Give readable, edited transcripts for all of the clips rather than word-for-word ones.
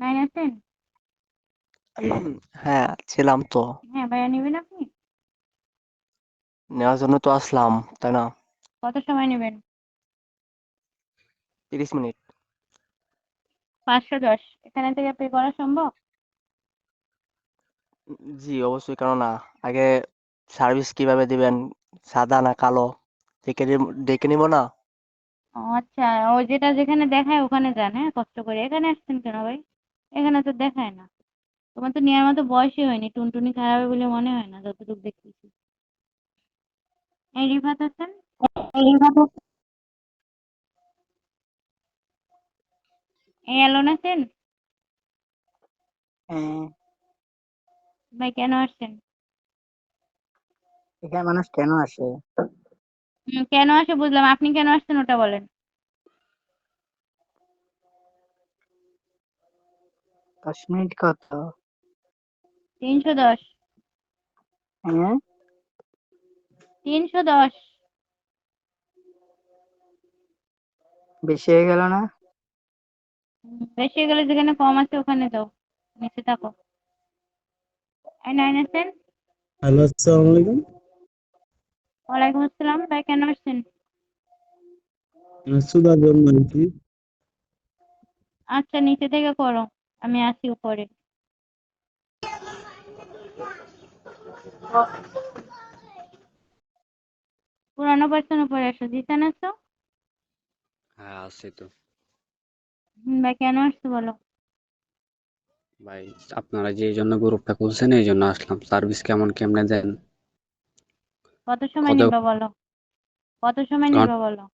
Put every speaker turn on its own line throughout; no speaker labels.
9 আছেন?
হ্যাঁ, ছিলাম তো।
হ্যাঁ, ভাইয়া নিবেন আপনি?
নেওয়ার জন্য তো আসলাম, তাই না?
কত সময় নেবেন?
30 মিনিট।
510 এখানে থেকে পে করা সম্ভব?
জি, অবশ্যই, কেননা আগে সার্ভিস কিভাবে দিবেন, সাদা না কালো, দেখে নিব না?
ও আচ্ছা, ওই যেটা যেখানে দেখায় ওখানে যান, হ্যাঁ? কষ্ট করে। এখানে আসছেন কেন ভাই? এখানে তো দেখায় না। তোমার তো নেওয়ার মতো বয়সই হয়নি। টুনটুনি খারাপ হবে বলে মনে হয় না যতটুকু দেখতেছি। এই রিফাত আছেন? এই অ্যালোন আছেন?
হ্যাঁ,
ভাই কেন আসছেন?
এখানে মানুষ কেন আসে?
কেন আসে বুঝলাম। আপনি কেন আসছেন ওটা বলেন।
10 মিনিট কত?
310।
হ্যাঁ,
310।
বেশি হয়ে গেল না?
বেশি হয়ে গেলে যেখানে কম আছে ওখানে যাও। নিচে থাকো। এই 9 আছেন?
হ্যালো, আসসালামু আলাইকুম।
ওয়ালাইকুম আসসালাম। ভাই কেন আসছেন?
সুদার জন্য আর কি।
আচ্ছা, নিচে থেকে করো। আমি আসি উপরে। পুরানো পার্সন উপরে আসো। জিসান আসো?
হ্যাঁ, আছে তো।
ভাই কেন আসছো বলো।
ভাই, আপনারা যে এই জন্য গ্রুপটা খুলছেন এই জন্য আসলাম। সার্ভিস কেমনে দেন?
কত সময়
কত
নিবা বলো। কত সময় নিবা বলো।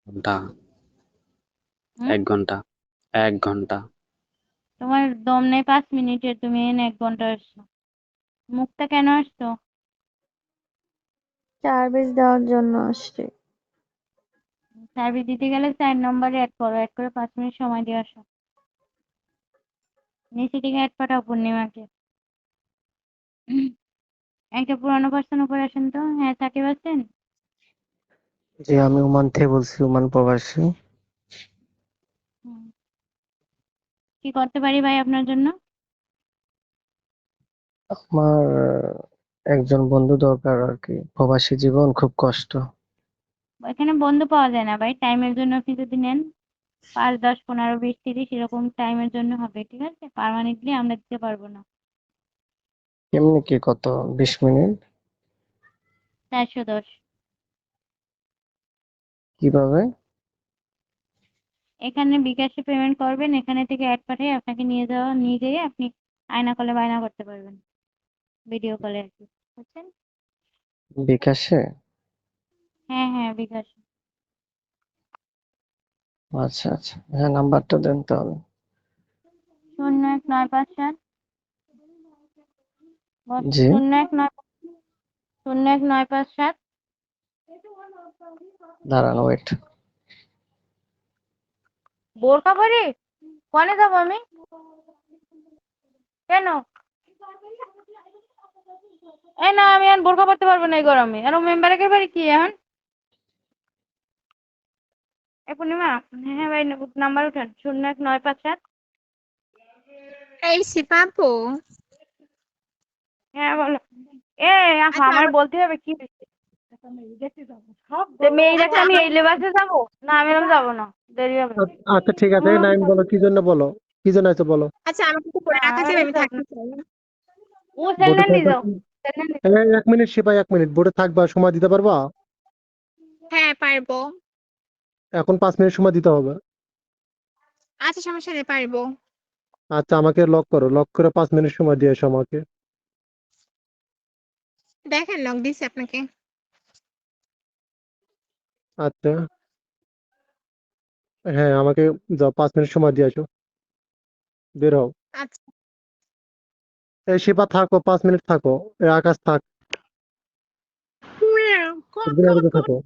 ঘন্টা?
হুম?
1 ঘন্টা। 1 ঘন্টা।
তোমার দম নেই 5 মিনিটের, তুমি এনে 1 ঘন্টা আসছো। মুখটা কেন আসছো?
সার্ভিস দেওয়ার জন্য আসছি।
সার্ভিস দিতে গেলে 4 নম্বরে অ্যাড করো। অ্যাড করে 5 মিনিট সময় দিয়ে আসো। নিচে থেকে অ্যাড পাঠাও পূর্ণিমাকে। একটা পুরানো পার্সন উপরে আসেন তো। হ্যাঁ, সাকিব আছেন?
জি, আমি ওমান থেকে বলছি, ওমান প্রবাসী।
হুম। কি করতে পারি ভাই আপনার জন্য?
আমার একজন বন্ধু দরকার আর কি, প্রবাসী জীবন খুব কষ্ট।
এখানে বন্ধু পাওয়া যায় না ভাই। টাইমের জন্য আপনি যদি নেন 5, 10, 15, 20, 30 এরকম টাইমের জন্য হবে, ঠিক আছে? পার্মানেন্টলি আমরা দিতে পারবো না।
এমনি কি কত? 20 মিনিট?
410।
কিভাবে?
এখানে বিকাশে পেমেন্ট করবেন, এখানে থেকে অ্যাড পাঠিয়ে আপনাকে নিয়ে যেয়ে আপনি আয়না কলে বায়না করতে পারবেন। ভিডিও কলে আর কি, বুঝছেন?
বিকাশে?
হ্যাঁ হ্যাঁ, বিকাশে।
আচ্ছা আচ্ছা, হ্যাঁ, নাম্বারটা দেন তাহলে।
01957।
জি,
01957।
দাঁড়ান, ওয়েট।
বোরকা পরে কনে যাবো আমি? কেন? এই না, আমি এখন বোরকা পরতে পারবো না এই গরমে। আর মেম্বারের বাড়ি কি এখন? এ পূর্ণিমা। হ্যাঁ ভাই, নাম্বার উঠান। 01957।
এই সিপাপু।
হ্যাঁ বলো। এ
আচ্ছা
আমার
আমার
বলতে হবে কি হয়েছে। মেয়ে
আচ্ছা
দেখতে আমি
আমার
এই লেবাসে যাবো? না, আমি এরকম যাবো না। দেরি হবে।
আচ্ছা, ঠিক আছে, নাইন বলো, কি জন্য বলো, কি জন্য আছে বলো।
আচ্ছা আমাকে তো
না,
করে রাখা
আমি
যাবে,
এরকম
আমি
যাবো না।
থাকতে চাই না।
ও
বোর্ডে
সেলনান নিয়ে
থাকবা
যাও। সেলনান নিয়ে যাও।
1 মিনিট, সিপাই, 1 মিনিট বোর্ডে থাকবা, সময় দিতে পারবা?
হ্যাঁ পারবো।
এখন 5 মিনিট সময় দিতে হবে।
আচ্ছা সমস্যা নেই, পারবো।
আচ্ছা, আমাকে লক করো, লক করে 5 মিনিট সময় দিয়ে এসো আমাকে।
দেখেন লক দিছি আপনাকে।
আচ্ছা, হ্যাঁ, আমাকে যাও, 5 মিনিট সময় দিয়ে আসো, বের হও।
আচ্ছা।
এই শিপা, থাকো, 5 মিনিট থাকো। এই আকাশ থাক, থাকো।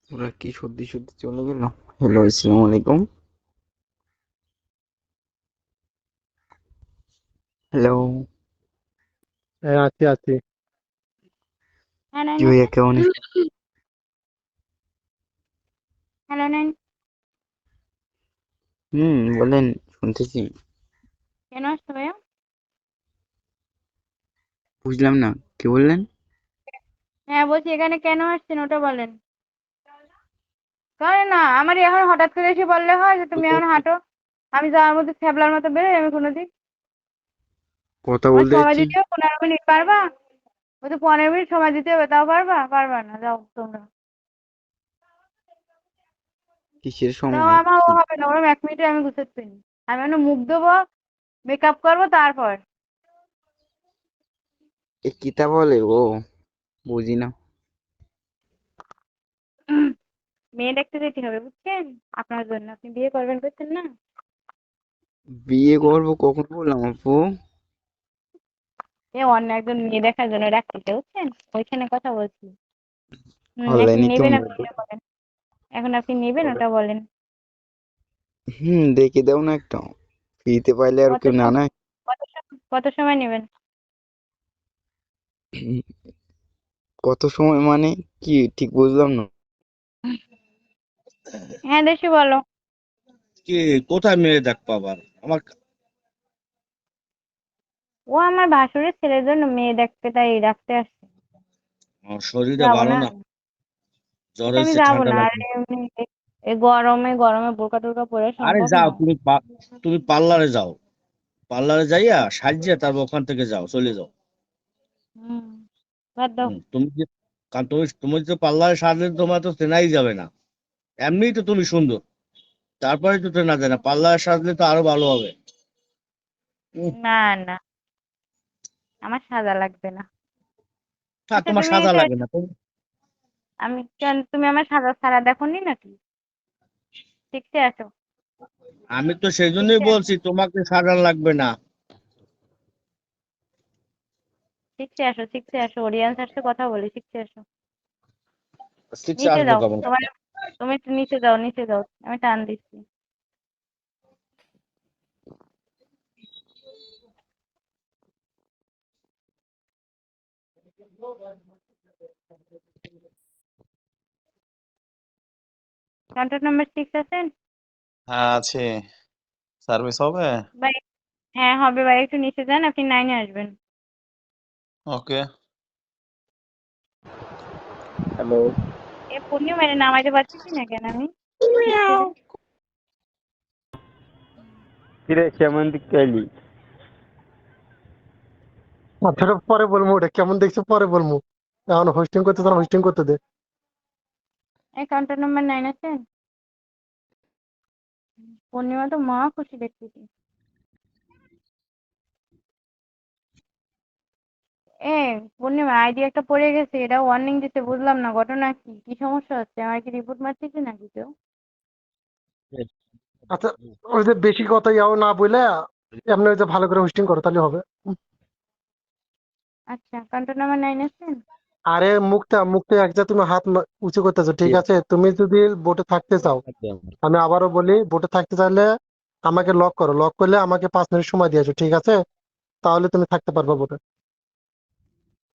ওরা কি সর্দি সর্দি চলে গেল। হ্যালো, আসসালামু আলাইকুম। হ্যালো।
হ্যাঁ, আছি আছি।
হ্যাঁ, নাইন
কি
আছে?
ভাইয়া, কেমন আছেন?
Hello nine.
বলেন, শুনতেছি।
কেন আসছো ভাইয়া?
বুঝলাম না, কি বললেন?
হ্যাঁ বলছি এখানে কেন আসছেন ওটা বলেন। কারণ না আমারই এখন হঠাৎ করে এসে বললে হয় যে তুমি এখন হাঁটো, আমি যাওয়ার মধ্যে ছ্যাবলার মতো বেরোই আমি কোনোদিন?
কথা
আমার
বলতে
সময়
যাচ্ছি।
দিতে হবে 15 মিনিট, পারবা? ওই তো 15 মিনিট সময় দিতে হবে, তাও পারবা? পারবা না, যাও তোমরা।
কিসের
তাও
সময়?
আমার ও হবে না, ওরকম 1 মিনিটে আমি গুছাচ্ছি না। আমি এখন মুখ দেবো, মেকআপ করবো, তারপর
এ কিতা বলে ও? বুঝি না।
মেয়ে দেখতে যেতে হবে, বুঝছেন? আপনার জন্য, আপনি বিয়ে করবেন করছেন না?
বিয়ে করবো কখন বললাম আপু?
এ অন্য একজন মেয়ে দেখার জন্য রাখতেছে, বুঝছেন? ওইখানে কথা বলছি। এখন
অনলাইনে
নেবেন,
কেমন?
আপনি ওটা বলেন। এখন আপনি নেবেন ওটা বলেন।
দেখে দাও না একটা। ফ্রিতে পাইলে আর
কত
কেউ না
সময়,
নাই।
কত সময় নেবেন?
কত সময় মানে কি ঠিক বুঝলাম না।
হ্যাঁ দেশি বলো।
কি, কোথায় মেয়ে দেখবো আবার আমার?
ও আমার ভাসুরের ছেলের জন্য মেয়ে দেখতে, তাই রাখতে আসছে।
আমার শরীরটা
যাবো
ভালো
না?
না, জ্বর
আচ্ছা আমি
হয়েছে,
যাবো
ঠান্ডা
না, আর
লাগবে।
এমনি এই গরমে গরমে বোরকা টোরকা পরে
আরে
সম্ভব
যাও
না।
তুমি, তুমি পার্লারে যাও, পার্লারে যাইয়া সাজিয়ে তারপর ওখান থেকে যাও, চলে যাও।
হুম, বাদ দাও।
তুমি কারণ তুমি তো পার্লারে সাজলে তোমার তো চেনাই যাবে না। এমনিই তো তুমি সুন্দর, তারপরে তো চেনা যায় না, পার্লারে সাজলে তো আরো ভালো হবে। উম,
না না, আমার সাজা লাগবে না।
থাক,
আচ্ছা
তোমার
তুমি
সাজা
এসে,
লাগে না তুমি।
আমি কেন, তুমি আমার সাজা ছাড়া দেখোনি নাকি? শিখতে আসো,
আমি তো সেই জন্যই
শিখতে আসো,
বলছি তোমাকে সাজা লাগবে না।
শিখতে আসো, শিখতে আসো, অডিয়েন্স আসছে কথা বলি, শিখতে আসো।
সিক্সে
নিচে
আসবো
যাও
কেমন?
তোমার, তুমি একটু নিচে যাও, নিচে যাও, আমি টান দিচ্ছি। কন্ট্যাক্ট নাম্বার 6 আছেন
হ্যাঁ আছে। সার্ভিস হবে?
ভাই? হ্যাঁ হবে ভাই, একটু নিচে যান, আপনি 9-এ আসবেন।
ওকে।
হ্যালো।
এ পূর্ণিমারে নামাইতে পারতেছি না কেন আমি? শিখতে যে।
কিরে কেমন দেখলি?
আচ্ছা ওটা পরে বলবো, ওটা কেমন দেখছো পরে বলবো। এখন হোস্টিং করতে তোরা হোস্টিং করতে দে।
এই কন্ট্যাক্ট নাম্বার 9 আছেন? পূর্ণিমা তো মহা খুশি দেখতেছি। এ পূর্ণিমা আইডি একটা পড়ে গেছে, এটা ওয়ার্নিং দিতে, বুঝলাম না ঘটনা কি, কি সমস্যা হচ্ছে? আমার কি রিপোর্ট মারতেছে নাকি কেউ?
আচ্ছা ওই যে বেশি কথা ইয়াও না বলে এমনি ওই যে ভালো করে হোস্টিং করো তাহলে হবে।
আচ্ছা কন্ট্যাক্ট নাম্বার 9 আছেন?
আরে মুক্তা মুক্তা এক যা তুমি হাত উঁচু করতেছো, ঠিক আছে? তুমি যদি বোটে থাকতে চাও, আমি আবারও বলি, বোটে থাকতে চাইলে আমাকে লক করো, লক করলে আমাকে 5 মিনিট সময় দিয়েছো, ঠিক আছে? তাহলে তুমি থাকতে পারবে বোটে।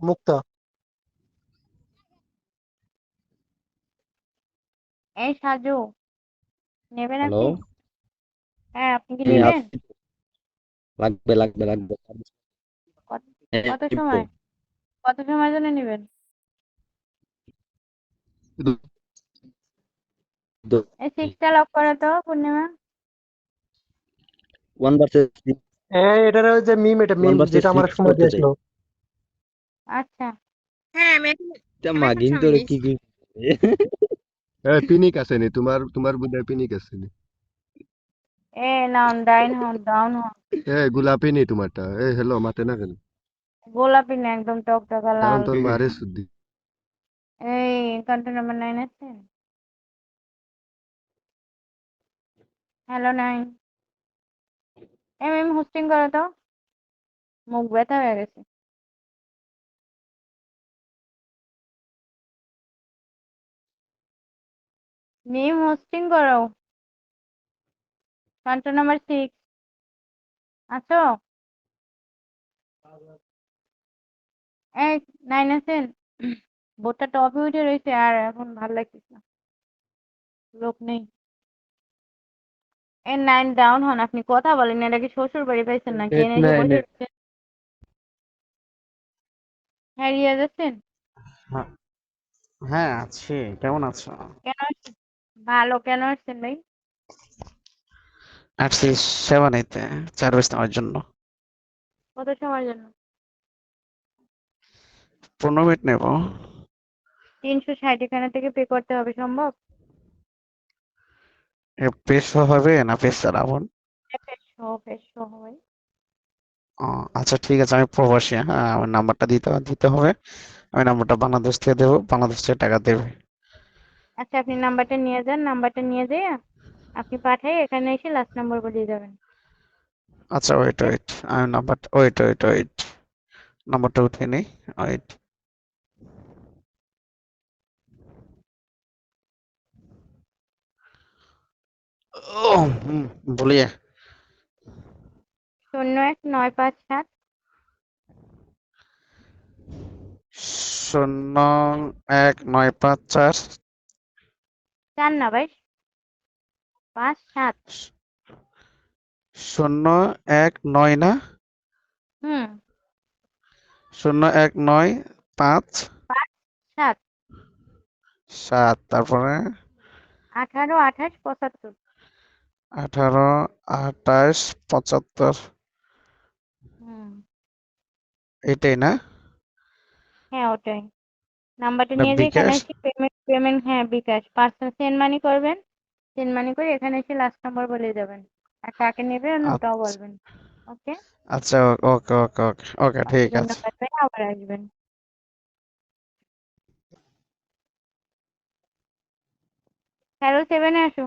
মুক্তা।
এই সাজু, নেবেন
হ্যালো।
আপনি? হ্যাঁ আপনি কি
হ্যাঁ,
নেবেন?
লাগবে লাগবে লাগবে।
কত,
হ্যাঁ,
কত
নিবো।
সময়, কত সময়ের জন্য নেবেন?
দু- দু-
এই 6টা লক করো তো পূর্ণিমা।
ওয়ান ভার্সেস
এটার ওই যে মিম, এটা
ওয়ান
মিম
ভার্সেস
যেটা আমার
সিক্স
সময়
করতে চাই।
দিয়েছিল।
আচ্ছা
হ্যাঁ আমি এখন,
এটা
আমি এখন
মাগিন
সময়
তোরে
দিচ্ছি।
কি কি
পিনিক আছে নি তোমার? তোমার বোধহয় পিনিক আছে নি?
এ নাও, ডাইন হন, ডাউন হন।
গোলাপি নি তোমারটা? হ্যালো, মাতে না কেন?
গোলাপি না, একদম টকটকা
এখন
লাল।
তোর মারে শুদ্ধি।
এই কন্ট্যাক্ট নাম্বার 9 আছে? হ্যালো 9, এম হোস্টিং করো তো, মুখ ব্যথা হয়ে গেছে। মিম হোস্টিং করো, কন্ট্যাক্ট নাম্বার 6 আছো? এই 9 আছেন? বোর্ডটা টপে উঠে রয়েছে আর এখন ভালো লাগতেছে না, লোক নেই। এ 9 ডাউন হন, আপনি কথা বলেন, এটা কি শ্বশুর বাড়ি পাইছেন নাকি?
ডেট
এনে এসে
নাইন
বসে রয়েছেন। হ্যাঁ, রিয়াজ আছেন?
হ্যাঁ আছি, কেমন আছো?
কেন আসছেন? ভালো, কেন আসছেন ভাই?
আসছি সেবা নিতে, সার্ভিস নেওয়ার জন্য।
কত সময়ের জন্য?
15 মিনিট নেব।
360 এখানে থেকে পে করতে হবে, সম্ভব?
পেশ হবে না পেশ ছাড়া বোন?
পেশ সহ ভাই।
আচ্ছা ঠিক আছে, আমি প্রবাসী, হ্যাঁ আমার নাম্বারটা দিতে দিতে হবে। আমি নাম্বারটা বাংলাদেশ থেকে দেবো, বাংলাদেশ থেকে টাকা দেবে।
আচ্ছা, আপনি নাম্বারটা নিয়ে যান, নাম্বারটা নিয়ে যেয়ে আপনি পাঠাই এখানে এসে লাস্ট নাম্বার বলে যাবেন।
আচ্ছা ওয়েট ওয়েট, আমি নাম্বারটা ওয়েট ওয়েট ওয়েট, নাম্বারটা উঠিয়ে নিই, ওয়েট। বলিয়ে
01957
01954
4 না ভাই, 57।
019 না,
হুম,
01957,
7
তারপরে
18 28 75।
18 28 75,
হুম,
এটাই না?
হ্যাঁ ওটাই। নাম্বারটা
এটা
নিয়ে যেয়ে এখানে
বিকাশ?
এসে পেমেন্ট, হ্যাঁ বিকাশ, পার্সেল সেন্ড মানি করবেন। সেন্ড মানি করে এখানে এসে লাস্ট নাম্বার বলে যাবেন, আর কাকে নেবেন ওটাও
আচ্ছা
বলবেন। ওকে,
আচ্ছা, ওকে ওকে ওকে ওকে, ঠিক আছে।
ধন্যবাদ ভাই, আবার আসবেন। হ্যালো 7-এ আসো।